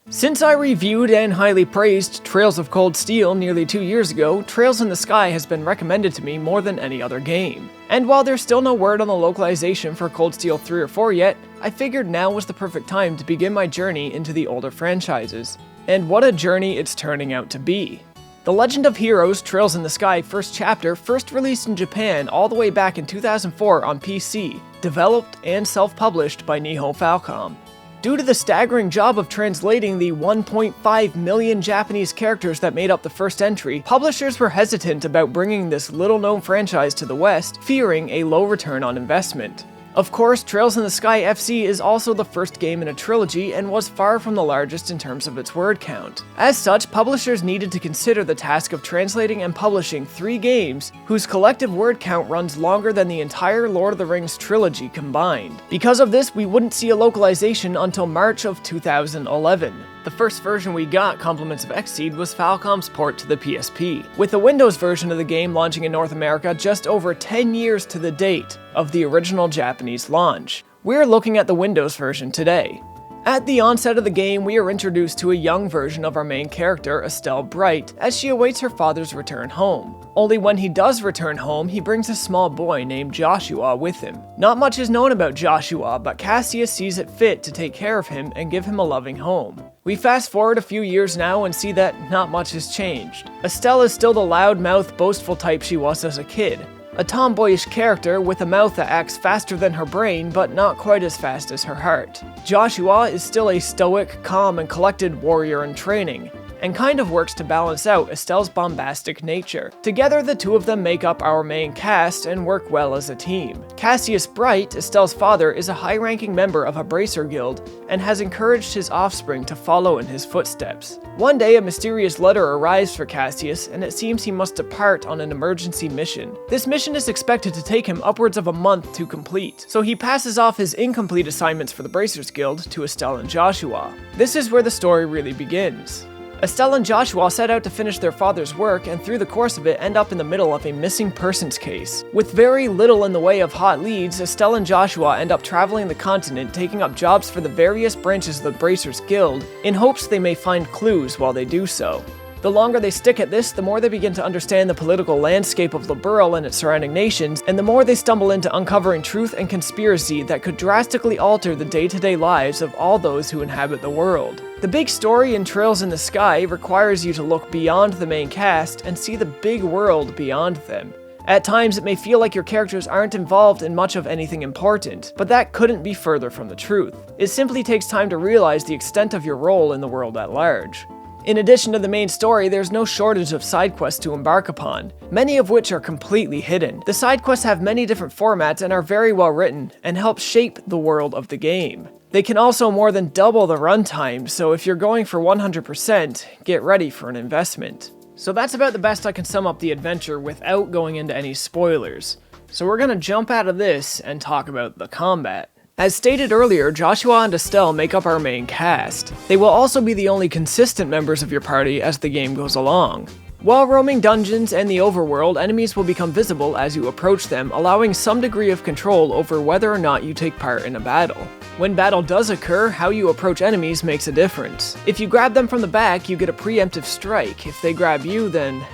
Since I reviewed and highly praised Trails of Cold Steel nearly 2 years ago, Trails in the Sky has been recommended to me more than any other game. And while there's still no word on the localization for Cold Steel 3 or 4 yet, I figured now was the perfect time to begin my journey into the older franchises. And what a journey it's turning out to be. The Legend of Heroes Trails in the Sky first chapter first released in Japan all the way back in 2004 on PC, developed and self-published by Nihon Falcom. Due to the staggering job of translating the 1.5 million Japanese characters that made up the first entry, publishers were hesitant about bringing this little-known franchise to the West, fearing a low return on investment. Of course, Trails in the Sky FC is also the first game in a trilogy and was far from the largest in terms of its word count. As such, publishers needed to consider the task of translating and publishing 3 games whose collective word count runs longer than the entire Lord of the Rings trilogy combined. Because of this, we wouldn't see a localization until March of 2011. The first version we got, Compliments of Xseed, was Falcom's port to the PSP, with the Windows version of the game launching in North America just over 10 years to the date of the original Japanese launch. We're looking at the Windows version today. At the onset of the game, we are introduced to a young version of our main character, Estelle Bright, as she awaits her father's return home. Only when he does return home, he brings a small boy named Joshua with him. Not much is known about Joshua, but Cassius sees it fit to take care of him and give him a loving home. We fast forward a few years now and see that not much has changed. Estelle is still the loud-mouthed, boastful type she was as a kid. A tomboyish character with a mouth that acts faster than her brain, but not quite as fast as her heart. Joshua is still a stoic, calm, and collected warrior in training, and kind of works to balance out Estelle's bombastic nature. Together, the two of them make up our main cast and work well as a team. Cassius Bright, Estelle's father, is a high-ranking member of a bracer guild and has encouraged his offspring to follow in his footsteps. One day, a mysterious letter arrives for Cassius, and it seems he must depart on an emergency mission. This mission is expected to take him upwards of a month to complete, so he passes off his incomplete assignments for the Bracers Guild to Estelle and Joshua. This is where the story really begins. Estelle and Joshua set out to finish their father's work, and through the course of it end up in the middle of a missing persons case. With very little in the way of hot leads, Estelle and Joshua end up traveling the continent, taking up jobs for the various branches of the Bracers Guild, in hopes they may find clues while they do so. The longer they stick at this, the more they begin to understand the political landscape of Liberl and its surrounding nations, and the more they stumble into uncovering truth and conspiracy that could drastically alter the day-to-day lives of all those who inhabit the world. The big story in Trails in the Sky requires you to look beyond the main cast and see the big world beyond them. At times, it may feel like your characters aren't involved in much of anything important, but that couldn't be further from the truth. It simply takes time to realize the extent of your role in the world at large. In addition to the main story, there's no shortage of side quests to embark upon, many of which are completely hidden. The side quests have many different formats and are very well written, and help shape the world of the game. They can also more than double the runtime, so if you're going for 100%, get ready for an investment. So that's about the best I can sum up the adventure without going into any spoilers. So we're gonna jump out of this and talk about the combat. As stated earlier, Joshua and Estelle make up our main cast. They will also be the only consistent members of your party as the game goes along. While roaming dungeons and the overworld, enemies will become visible as you approach them, allowing some degree of control over whether or not you take part in a battle. When battle does occur, how you approach enemies makes a difference. If you grab them from the back, you get a preemptive strike. If they grab you, then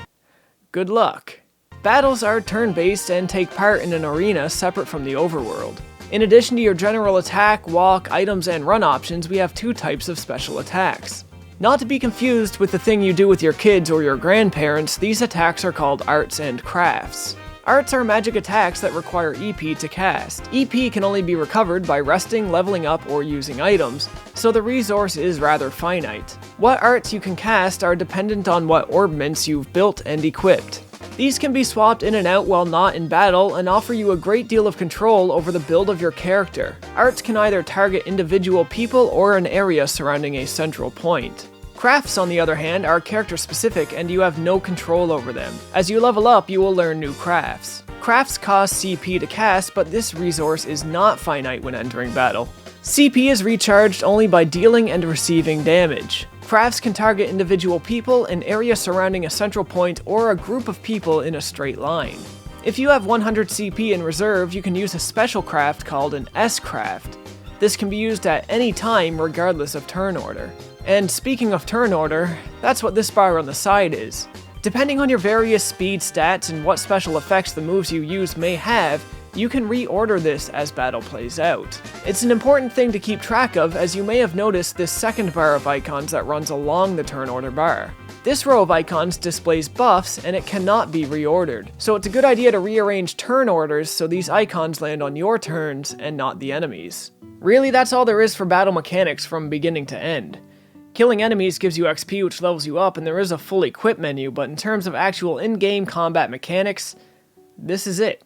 good luck. Battles are turn-based and take part in an arena separate from the overworld. In addition to your general attack, walk, items, and run options, we have 2 types of special attacks. Not to be confused with the thing you do with your kids or your grandparents, these attacks are called arts and crafts. Arts are magic attacks that require EP to cast. EP can only be recovered by resting, leveling up, or using items, so the resource is rather finite. What arts you can cast are dependent on what orbments you've built and equipped. These can be swapped in and out while not in battle and offer you a great deal of control over the build of your character. Arts can either target individual people or an area surrounding a central point. Crafts, on the other hand, are character specific and you have no control over them. As you level up, you will learn new crafts. Crafts cost CP to cast, but this resource is not finite when entering battle. CP is recharged only by dealing and receiving damage. Crafts can target individual people, an area surrounding a central point, or a group of people in a straight line. If you have 100 CP in reserve, you can use a special craft called an S-Craft. This can be used at any time regardless of turn order. And speaking of turn order, that's what this bar on the side is. Depending on your various speed stats and what special effects the moves you use may have, you can reorder this as battle plays out. It's an important thing to keep track of, as you may have noticed this second bar of icons that runs along the turn order bar. This row of icons displays buffs and it cannot be reordered, so it's a good idea to rearrange turn orders so these icons land on your turns and not the enemies. Really, that's all there is for battle mechanics from beginning to end. Killing enemies gives you XP, which levels you up, and there is a full equip menu, but in terms of actual in-game combat mechanics, this is it.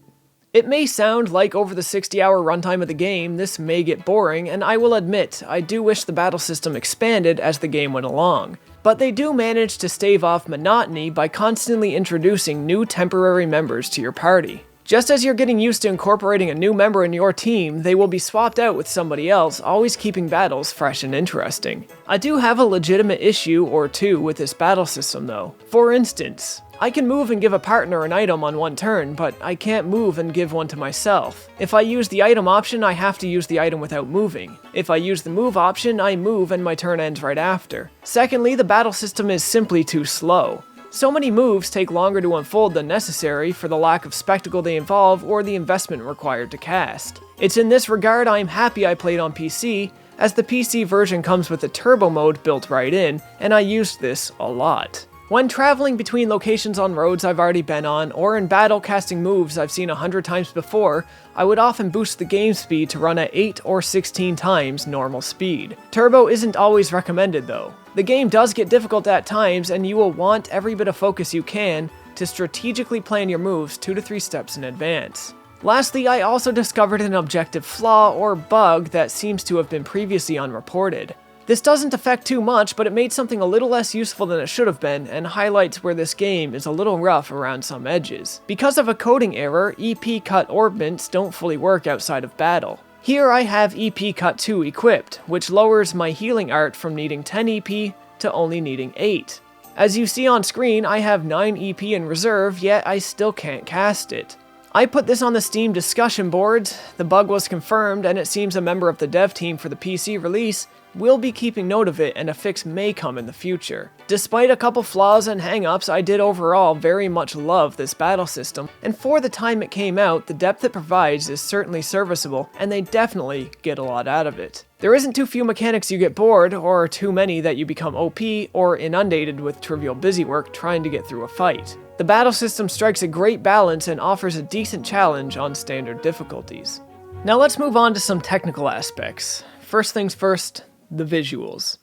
It may sound like over the 60-hour runtime of the game, this may get boring, and I will admit, I do wish the battle system expanded as the game went along. But they do manage to stave off monotony by constantly introducing new temporary members to your party. Just as you're getting used to incorporating a new member in your team, they will be swapped out with somebody else, always keeping battles fresh and interesting. I do have a legitimate issue or two with this battle system though. For instance, I can move and give a partner an item on one turn, but I can't move and give one to myself. If I use the item option, I have to use the item without moving. If I use the move option, I move and my turn ends right after. Secondly, the battle system is simply too slow. So many moves take longer to unfold than necessary for the lack of spectacle they involve or the investment required to cast. It's in this regard I'm happy I played on PC, as the PC version comes with a turbo mode built right in, and I used this a lot. When traveling between locations on roads I've already been on, or in battle casting moves I've seen 100 times before, I would often boost the game speed to run at 8 or 16 times normal speed. Turbo isn't always recommended though. The game does get difficult at times, and you will want every bit of focus you can to strategically plan your moves 2 to 3 steps in advance. Lastly, I also discovered an objective flaw or bug that seems to have been previously unreported. This doesn't affect too much, but it made something a little less useful than it should have been, and highlights where this game is a little rough around some edges. Because of a coding error, EP cut orbments don't fully work outside of battle. Here I have EP cut 2 equipped, which lowers my healing art from needing 10 EP to only needing 8. As you see on screen, I have 9 EP in reserve, yet I still can't cast it. I put this on the Steam discussion boards, the bug was confirmed, and it seems a member of the dev team for the PC release will be keeping note of it, and a fix may come in the future. Despite a couple flaws and hang-ups, I did overall very much love this battle system, and for the time it came out, the depth it provides is certainly serviceable, and they definitely get a lot out of it. There isn't too few mechanics you get bored, or too many that you become OP, or inundated with trivial busywork trying to get through a fight. The battle system strikes a great balance and offers a decent challenge on standard difficulties. Now let's move on to some technical aspects. First things first, the visuals.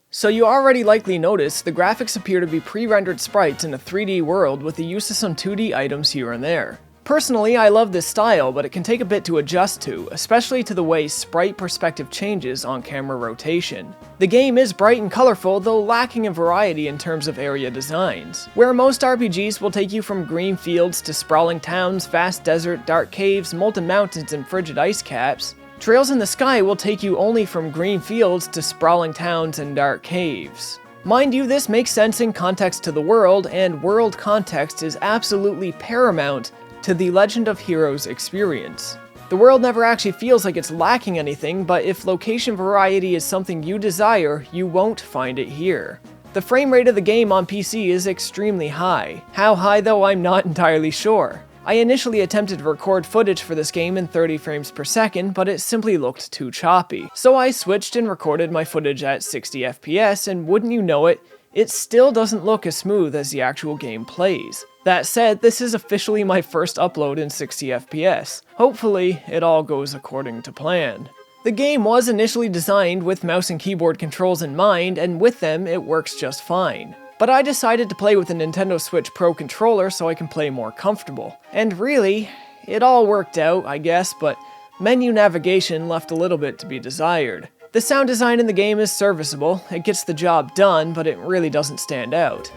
So you already likely noticed the graphics appear to be pre-rendered sprites in a 3D world with the use of some 2D items here and there. Personally, I love this style, but it can take a bit to adjust to, especially to the way sprite perspective changes on camera rotation. The game is bright and colorful, though lacking in variety in terms of area designs. Where most RPGs will take you from green fields to sprawling towns, vast desert, dark caves, molten mountains, and frigid ice caps, Trails in the Sky will take you only from green fields to sprawling towns and dark caves. Mind you, this makes sense in context to the world, and world context is absolutely paramount to the Legend of Heroes experience. The world never actually feels like it's lacking anything, but if location variety is something you desire, you won't find it here. The frame rate of the game on PC is extremely high. How high though, I'm not entirely sure. I initially attempted to record footage for this game in 30 frames per second, but it simply looked too choppy. So I switched and recorded my footage at 60 FPS, and wouldn't you know it, it still doesn't look as smooth as the actual game plays. That said, this is officially my first upload in 60 FPS. Hopefully, it all goes according to plan. The game was initially designed with mouse and keyboard controls in mind, and with them, it works just fine. But I decided to play with a Nintendo Switch Pro controller so I can play more comfortable. And really, it all worked out, I guess, but menu navigation left a little bit to be desired. The sound design in the game is serviceable, it gets the job done, but it really doesn't stand out.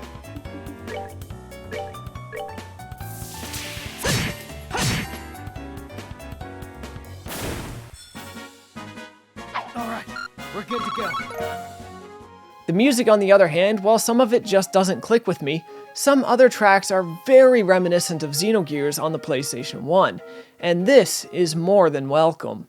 Alright, we're good to go. The music, on the other hand, while some of it just doesn't click with me, some other tracks are very reminiscent of Xenogears on the PlayStation 1, and this is more than welcome.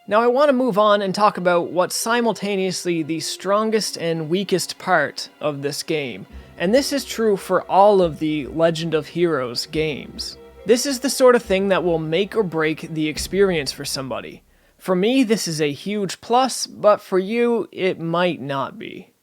Now I want to move on and talk about what's simultaneously the strongest and weakest part of this game, and this is true for all of the Legend of Heroes games. This is the sort of thing that will make or break the experience for somebody. For me, this is a huge plus, but for you, it might not be.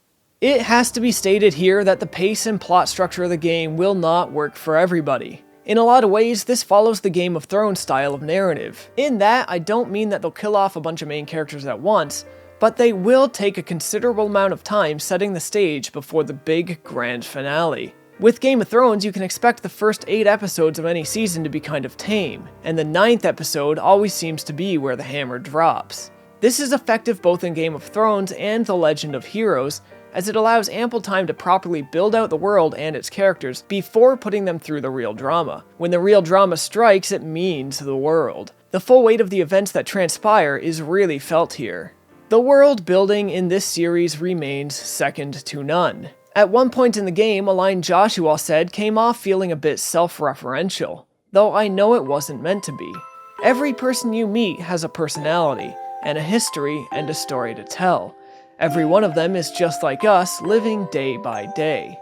It has to be stated here that the pace and plot structure of the game will not work for everybody. In a lot of ways, this follows the Game of Thrones style of narrative. In that, I don't mean that they'll kill off a bunch of main characters at once, but they will take a considerable amount of time setting the stage before the big grand finale. With Game of Thrones, you can expect the first 8 episodes of any season to be kind of tame, and the 9th episode always seems to be where the hammer drops. This is effective both in Game of Thrones and The Legend of Heroes, as it allows ample time to properly build out the world and its characters before putting them through the real drama. When the real drama strikes, it means the world. The full weight of the events that transpire is really felt here. The world building in this series remains second to none. At one point in the game, a line Joshua said came off feeling a bit self-referential, though I know it wasn't meant to be. Every person you meet has a personality, and a history and a story to tell. Every one of them is just like us, living day by day.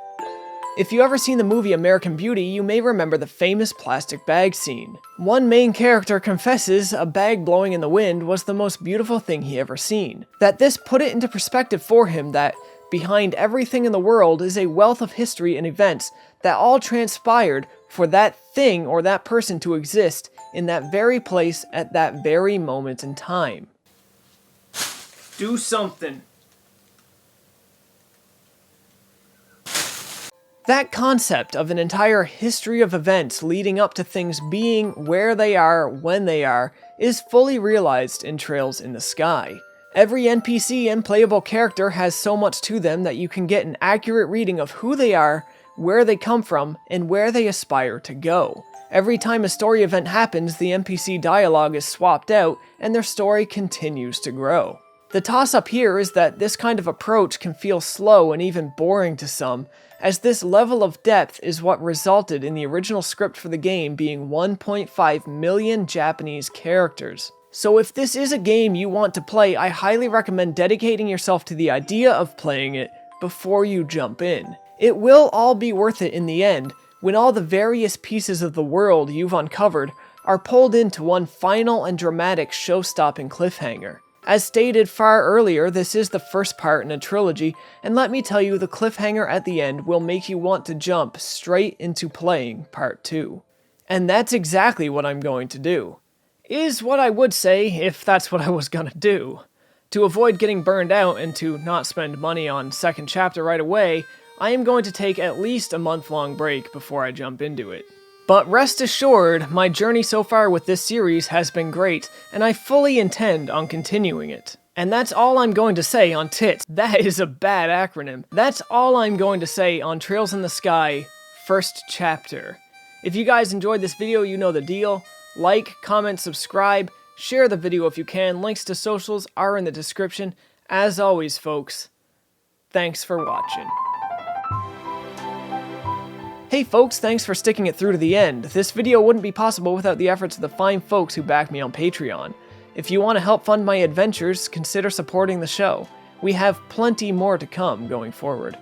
If you ever seen the movie American Beauty, you may remember the famous plastic bag scene. One main character confesses a bag blowing in the wind was the most beautiful thing he ever seen. That this put it into perspective for him that behind everything in the world is a wealth of history and events that all transpired for that thing or that person to exist in that very place at that very moment in time. Do something. That concept of an entire history of events leading up to things being where they are when they are is fully realized in Trails in the Sky. Every NPC and playable character has so much to them that you can get an accurate reading of who they are, where they come from, and where they aspire to go. Every time a story event happens, the NPC dialogue is swapped out, and their story continues to grow. The toss-up here is that this kind of approach can feel slow and even boring to some, as this level of depth is what resulted in the original script for the game being 1.5 million Japanese characters. So if this is a game you want to play, I highly recommend dedicating yourself to the idea of playing it before you jump in. It will all be worth it in the end, when all the various pieces of the world you've uncovered are pulled into one final and dramatic show-stopping cliffhanger. As stated far earlier, this is the first part in a trilogy, and let me tell you, the cliffhanger at the end will make you want to jump straight into playing part 2. And that's exactly what I'm going to do. Is what I would say if that's what I was gonna do. To avoid getting burned out and to not spend money on second chapter right away, I am going to take at least a month-long break before I jump into it. But rest assured, my journey so far with this series has been great, and I fully intend on continuing it. And that's all I'm going to say on TITS. That is a bad acronym. That's all I'm going to say on Trails in the Sky, first chapter. If you guys enjoyed this video, you know the deal. Like, comment, subscribe, share the video if you can. Links to socials are in the description. As always, folks, thanks for watching. Hey folks, thanks for sticking it through to the end. This video wouldn't be possible without the efforts of the fine folks who back me on Patreon. If you want to help fund my adventures, consider supporting the show. We have plenty more to come going forward.